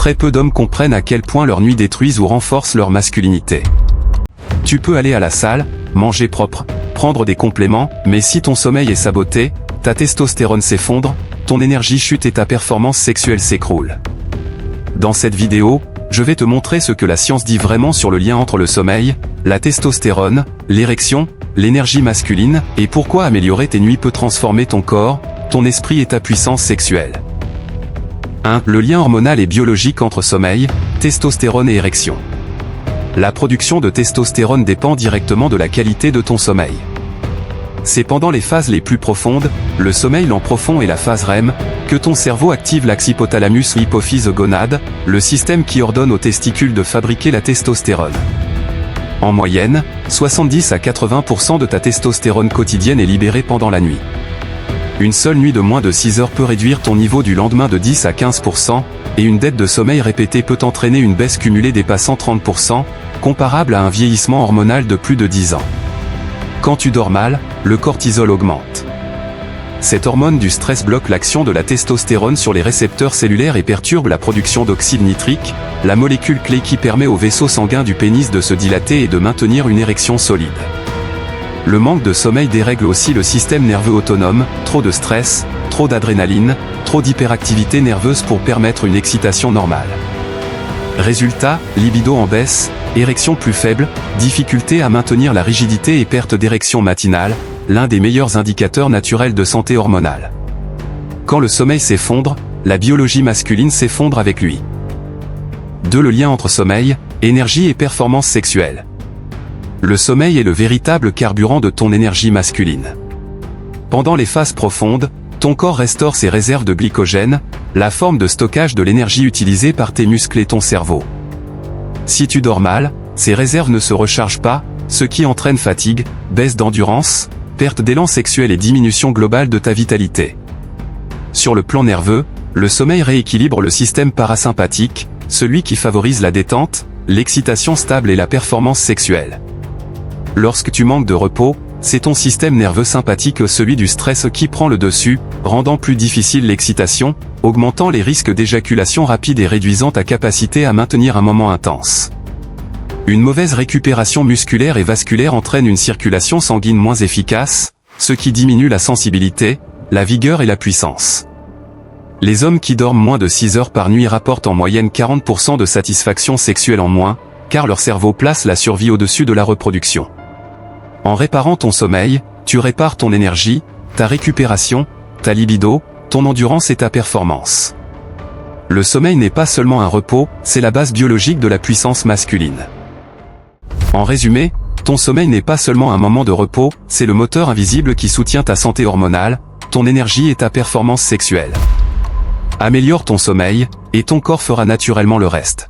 très peu d'hommes comprennent à quel point leurs nuits détruisent ou renforcent leur masculinité. Tu peux aller à la salle, manger propre, prendre des compléments, mais si ton sommeil est saboté, ta testostérone s'effondre, ton énergie chute et ta performance sexuelle s'écroule. Dans cette vidéo, je vais te montrer ce que la science dit vraiment sur le lien entre le sommeil, la testostérone, l'érection, l'énergie masculine, et pourquoi améliorer tes nuits peut transformer ton corps, ton esprit et ta puissance sexuelle. 1. Le lien hormonal et biologique entre sommeil, testostérone et érection. La production de testostérone dépend directement de la qualité de ton sommeil. C'est pendant les phases les plus profondes, le sommeil lent profond et la phase REM, que ton cerveau active l'axe hypothalamus ou hypophyse gonade, le système qui ordonne aux testicules de fabriquer la testostérone. En moyenne, 70 à 80% de ta testostérone quotidienne est libérée pendant la nuit. Une seule nuit de moins de 6 heures peut réduire ton niveau du lendemain de 10 à 15%, et une dette de sommeil répétée peut entraîner une baisse cumulée dépassant 30%, comparable à un vieillissement hormonal de plus de 10 ans. Quand tu dors mal, le cortisol augmente. Cette hormone du stress bloque l'action de la testostérone sur les récepteurs cellulaires et perturbe la production d'oxyde nitrique, la molécule clé qui permet aux vaisseaux sanguins du pénis de se dilater et de maintenir une érection solide. Le manque de sommeil dérègle aussi le système nerveux autonome, trop de stress, trop d'adrénaline, trop d'hyperactivité nerveuse pour permettre une excitation normale. Résultat, libido en baisse, érection plus faible, difficulté à maintenir la rigidité et perte d'érection matinale, l'un des meilleurs indicateurs naturels de santé hormonale. Quand le sommeil s'effondre, la biologie masculine s'effondre avec lui. 2. Le lien entre sommeil, énergie et performance sexuelle. Le sommeil est le véritable carburant de ton énergie masculine. Pendant les phases profondes, ton corps restaure ses réserves de glycogène, la forme de stockage de l'énergie utilisée par tes muscles et ton cerveau. Si tu dors mal, ces réserves ne se rechargent pas, ce qui entraîne fatigue, baisse d'endurance, perte d'élan sexuel et diminution globale de ta vitalité. Sur le plan nerveux, le sommeil rééquilibre le système parasympathique, celui qui favorise la détente, l'excitation stable et la performance sexuelle. Lorsque tu manques de repos, c'est ton système nerveux sympathique, celui du stress, qui prend le dessus, rendant plus difficile l'excitation, augmentant les risques d'éjaculation rapide et réduisant ta capacité à maintenir un moment intense. Une mauvaise récupération musculaire et vasculaire entraîne une circulation sanguine moins efficace, ce qui diminue la sensibilité, la vigueur et la puissance. Les hommes qui dorment moins de 6 heures par nuit rapportent en moyenne 40% de satisfaction sexuelle en moins, car leur cerveau place la survie au-dessus de la reproduction. En réparant ton sommeil, tu répares ton énergie, ta récupération, ta libido, ton endurance et ta performance. Le sommeil n'est pas seulement un repos, c'est la base biologique de la puissance masculine. En résumé, ton sommeil n'est pas seulement un moment de repos, c'est le moteur invisible qui soutient ta santé hormonale, ton énergie et ta performance sexuelle. Améliore ton sommeil, et ton corps fera naturellement le reste.